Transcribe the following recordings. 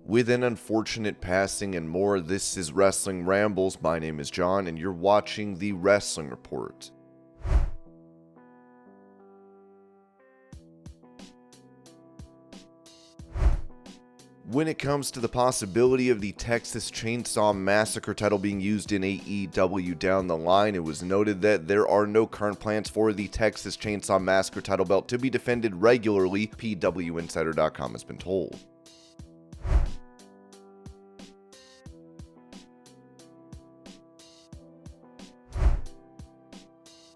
With an unfortunate passing and more, this is Wrestling Rambles. My name is John, and you're watching the Wrestling Report. When it comes to the possibility of the Texas Chainsaw Massacre title being used in AEW down the line, it was noted that there are no current plans for the Texas Chainsaw Massacre title belt to be defended regularly, PWInsider.com has been told.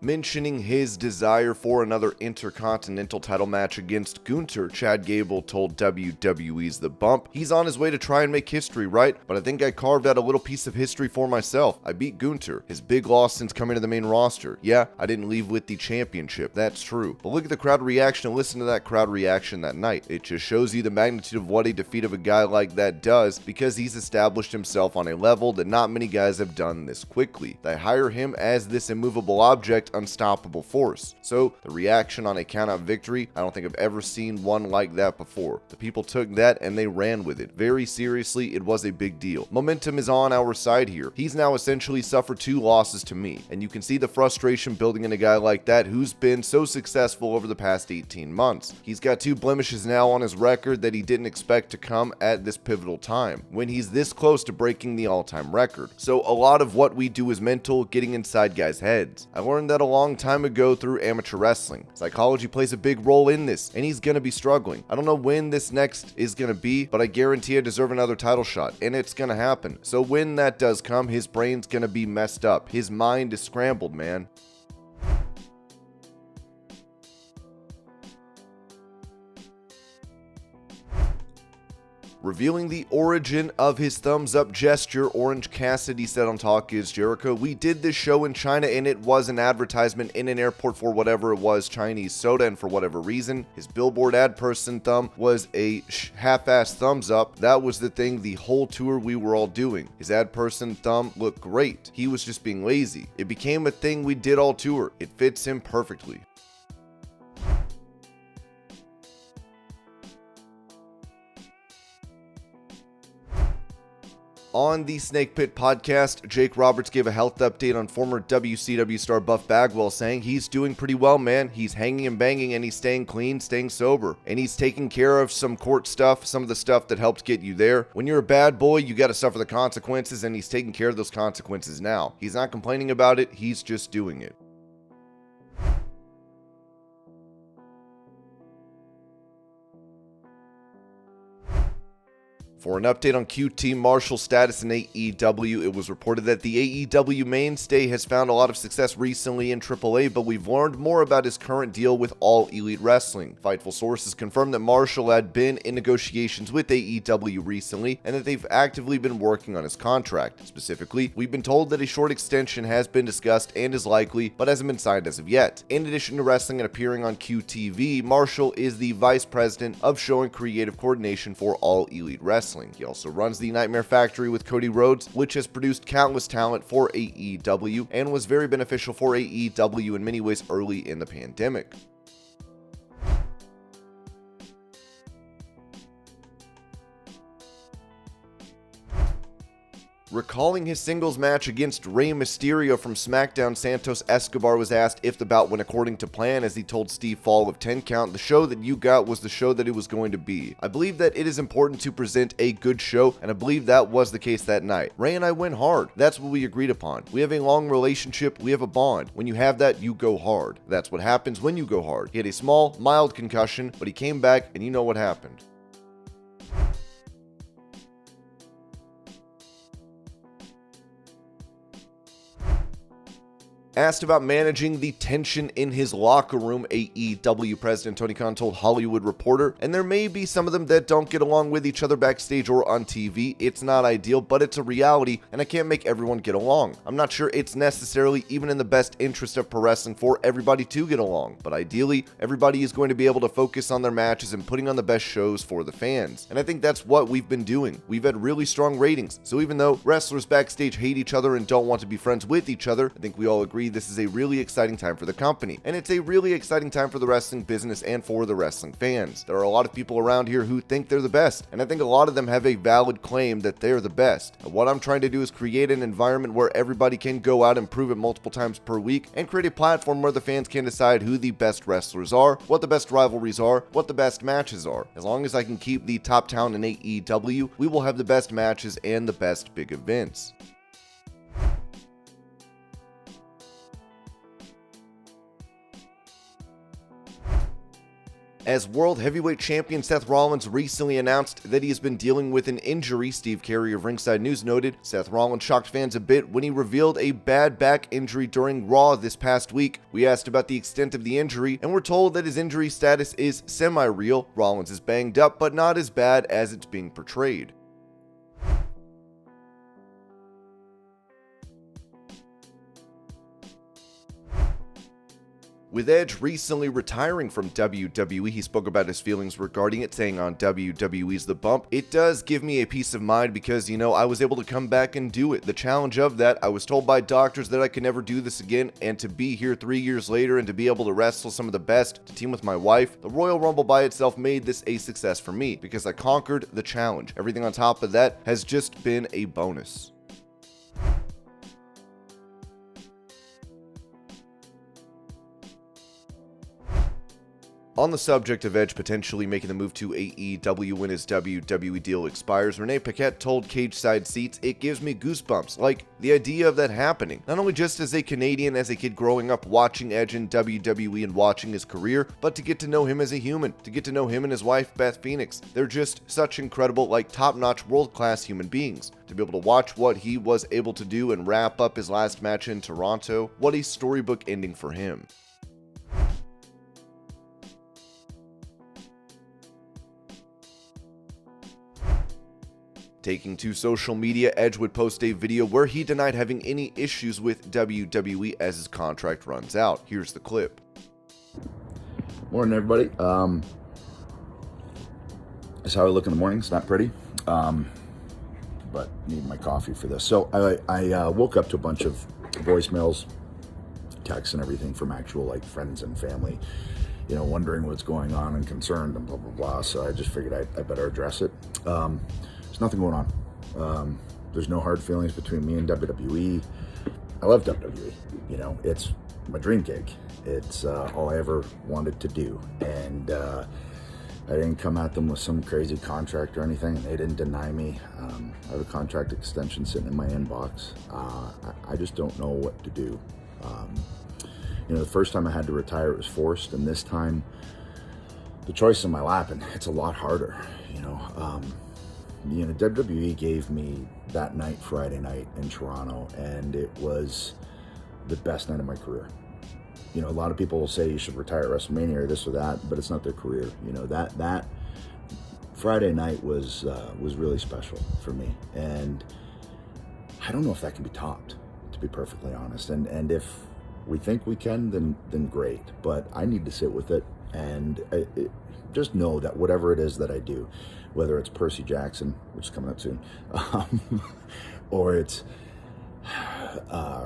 Mentioning his desire for another Intercontinental title match against Gunther, Chad Gable told WWE's The Bump, "He's on his way to try and make history, right? But I think I carved out a little piece of history for myself. I beat Gunther, his big loss since coming to the main roster. Yeah, I didn't leave with the championship, that's true. But look at the crowd reaction and listen to that crowd reaction that night. It just shows you the magnitude of what a defeat of a guy like that does, because he's established himself on a level that not many guys have done this quickly. They hire him as this immovable object, unstoppable force. So the reaction on a countout victory, I don't think I've ever seen one like that before. The people took that and they ran with it. Very seriously, it was a big deal. Momentum is on our side here. He's now essentially suffered 2 losses to me, and you can see the frustration building in a guy like that who's been so successful over the past 18 months. He's got 2 blemishes now on his record that he didn't expect to come at this pivotal time, when he's this close to breaking the all-time record. So a lot of what we do is mental, getting inside guys' heads. I learned that a long time ago through amateur wrestling. Psychology plays a big role in this, and he's gonna be struggling. I don't know when this next is gonna be, but I guarantee I deserve another title shot, and it's gonna happen. So when that does come, his brain's gonna be messed up. His mind is scrambled, man. Revealing the origin of his thumbs up gesture, Orange Cassidy said on Talk Is Jericho, "We did this show in China and it was an advertisement in an airport for whatever it was, Chinese soda, and for whatever reason, his billboard ad person thumb was a half-assed thumbs up. That was the thing the whole tour we were all doing. His ad person thumb looked great. He was just being lazy. It became a thing we did all tour. It fits him perfectly." On the Snake Pit podcast, Jake Roberts gave a health update on former WCW star Buff Bagwell, saying he's doing pretty well, man. He's hanging and banging and he's staying clean, staying sober. And he's taking care of some court stuff, some of the stuff that helped get you there. When you're a bad boy, you gotta suffer the consequences, and he's taking care of those consequences now. He's not complaining about it, he's just doing it. For an update on QT Marshall's status in AEW, it was reported that the AEW mainstay has found a lot of success recently in AAA, but we've learned more about his current deal with All Elite Wrestling. Fightful sources confirmed that Marshall had been in negotiations with AEW recently, and that they've actively been working on his contract. Specifically, we've been told that a short extension has been discussed and is likely, but hasn't been signed as of yet. In addition to wrestling and appearing on QTV, Marshall is the Vice President of Show and Creative Coordination for All Elite Wrestling. He also runs the Nightmare Factory with Cody Rhodes, which has produced countless talent for AEW and was very beneficial for AEW in many ways early in the pandemic. Recalling his singles match against Rey Mysterio from Smackdown, Santos Escobar was asked if the bout went according to plan, as he told Steve Fall of 10 Count, "The show that you got was the show that it was going to be. I believe that it is important to present a good show, and I believe that was the case that night. Rey and I went hard. That's what we agreed upon. We have a long relationship. We have a bond. When you have that, you go hard. That's what happens when you go hard." He had a small, mild concussion, but he came back, and you know what happened. Asked about managing the tension in his locker room, AEW President Tony Khan told Hollywood Reporter, "And there may be some of them that don't get along with each other backstage or on TV. It's not ideal, but it's a reality, and I can't make everyone get along. I'm not sure it's necessarily even in the best interest of pro wrestling for everybody to get along, but ideally, everybody is going to be able to focus on their matches and putting on the best shows for the fans. And I think that's what we've been doing. We've had really strong ratings, so even though wrestlers backstage hate each other and don't want to be friends with each other, I think we all agree WWE, this is a really exciting time for the company, and it's a really exciting time for the wrestling business and for the wrestling fans. There are a lot of people around here who think they're the best, and I think a lot of them have a valid claim that they're the best. And what I'm trying to do is create an environment where everybody can go out and prove it multiple times per week, and create a platform where the fans can decide who the best wrestlers are, what the best rivalries are, what the best matches are. As long as I can keep the top talent in AEW, we will have the best matches and the best big events. As World Heavyweight Champion Seth Rollins recently announced that he has been dealing with an injury, Steve Carey of Ringside News noted, Seth Rollins shocked fans a bit when he revealed a bad back injury during Raw this past week. We asked about the extent of the injury, and we're told that his injury status is semi-real. Rollins is banged up, but not as bad as it's being portrayed. With Edge recently retiring from WWE, he spoke about his feelings regarding it, saying on WWE's The Bump, "It does give me a peace of mind because, I was able to come back and do it. The challenge of that, I was told by doctors that I could never do this again, and to be here 3 years later and to be able to wrestle some of the best, to team with my wife, the Royal Rumble by itself made this a success for me because I conquered the challenge. Everything on top of that has just been a bonus." On the subject of Edge potentially making the move to AEW when his WWE deal expires, Renee Paquette told Cage Side Seats, "It gives me goosebumps, like the idea of that happening. Not only just as a Canadian, as a kid growing up watching Edge in WWE and watching his career, but to get to know him as a human, to get to know him and his wife Beth Phoenix. They're just such incredible, top-notch, world-class human beings. To be able to watch what he was able to do and wrap up his last match in Toronto, what a storybook ending for him." Taking to social media, Edge would post a video where he denied having any issues with WWE as his contract runs out. Here's the clip. Morning, everybody. That's how I look in the morning. It's not pretty, but need my coffee for this. So I woke up to a bunch of voicemails, texts, and everything from actual friends and family, wondering what's going on and concerned and blah blah blah. So I just figured I better address it. There's nothing going on. There's no hard feelings between me and WWE. I love WWE. It's my dream gig. It's all I ever wanted to do. And I didn't come at them with some crazy contract or anything. They didn't deny me. I have a contract extension sitting in my inbox. I just don't know what to do. The first time I had to retire, it was forced. And this time, the choice is in my lap, and it's a lot harder, WWE gave me that night, Friday night in Toronto, and it was the best night of my career. A lot of people will say you should retire at WrestleMania or this or that, but it's not their career. That Friday night was really special for me, and I don't know if that can be topped, to be perfectly honest. And if we think we can, then great. But I need to sit with it, and just know that whatever it is that I do, whether it's Percy Jackson, which is coming up soon, or it's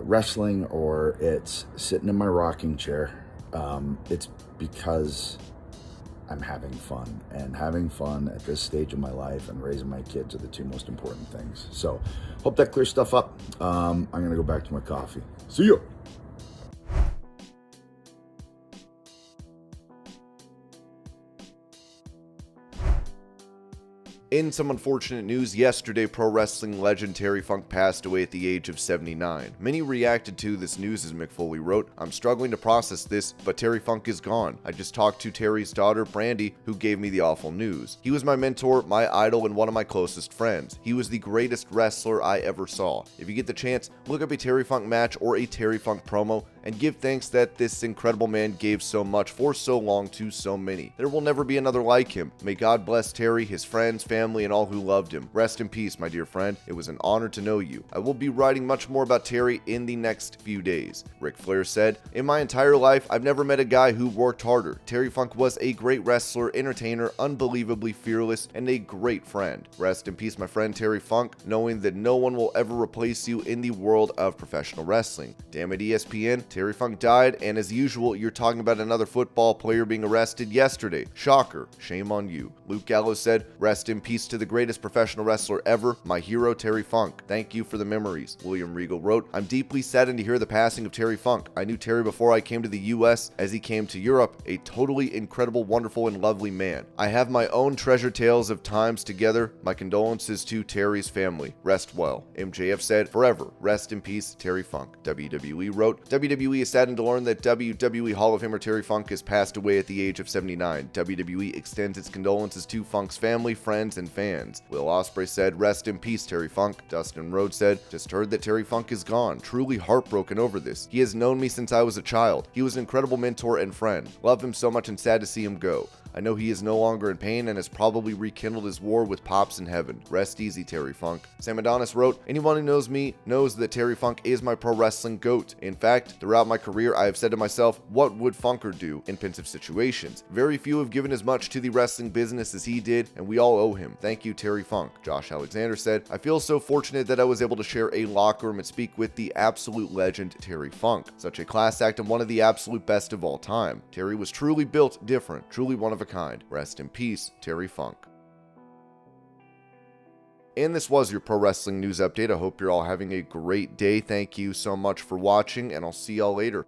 wrestling, or it's sitting in my rocking chair, it's because I'm having fun. And having fun at this stage of my life and raising my kids are the two most important things. So hope that clears stuff up. I'm going to go back to my coffee. See you. In some unfortunate news, yesterday pro wrestling legend Terry Funk passed away at the age of 79. Many reacted to this news as Mick Foley wrote, "I'm struggling to process this, but Terry Funk is gone. I just talked to Terry's daughter, Brandy, who gave me the awful news. He was my mentor, my idol, and one of my closest friends. He was the greatest wrestler I ever saw. If you get the chance, look up a Terry Funk match or a Terry Funk promo and give thanks that this incredible man gave so much for so long to so many. There will never be another like him. May God bless Terry, his friends, family, and all who loved him. Rest in peace, my dear friend. It was an honor to know you. I will be writing much more about Terry in the next few days." Ric Flair said, "In my entire life, I've never met a guy who worked harder. Terry Funk was a great wrestler, entertainer, unbelievably fearless, and a great friend. Rest in peace, my friend Terry Funk, knowing that no one will ever replace you in the world of professional wrestling. Damn it, ESPN, Terry Funk died, and as usual, you're talking about another football player being arrested yesterday. Shocker. Shame on you. Luke Gallows said, "Rest in peace to the greatest professional wrestler ever, my hero Terry Funk. Thank you for the memories." William Regal wrote, "I'm deeply saddened to hear the passing of Terry Funk. I knew Terry before I came to the US as he came to Europe, a totally incredible, wonderful, and lovely man. I have my own treasure tales of times together. My condolences to Terry's family. Rest well." MJF said, "Forever, rest in peace, Terry Funk." WWE wrote, "WWE is saddened to learn that WWE Hall of Famer Terry Funk has passed away at the age of 79. WWE extends its condolences to Funk's family, friends, and fans." Will Ospreay said, "Rest in peace, Terry Funk." Dustin Rhodes said, "Just heard that Terry Funk is gone. Truly heartbroken over this. He has known me since I was a child. He was an incredible mentor and friend. Love him so much and sad to see him go. I know he is no longer in pain and has probably rekindled his war with Pops in heaven. Rest easy, Terry Funk." Sam Adonis wrote, "Anyone who knows me knows that Terry Funk is my pro wrestling GOAT. In fact, throughout my career, I have said to myself, what would Funker do in pensive situations? Very few have given as much to the wrestling business as he did, and we all owe him. Thank you, Terry Funk." Josh Alexander said, "I feel so fortunate that I was able to share a locker room and speak with the absolute legend, Terry Funk. Such a class act and one of the absolute best of all time. Terry was truly built different, truly one of a kind. Rest in peace, Terry Funk." And this was your pro wrestling news update. I hope you're all having a great day. Thank you so much for watching, and I'll see y'all later.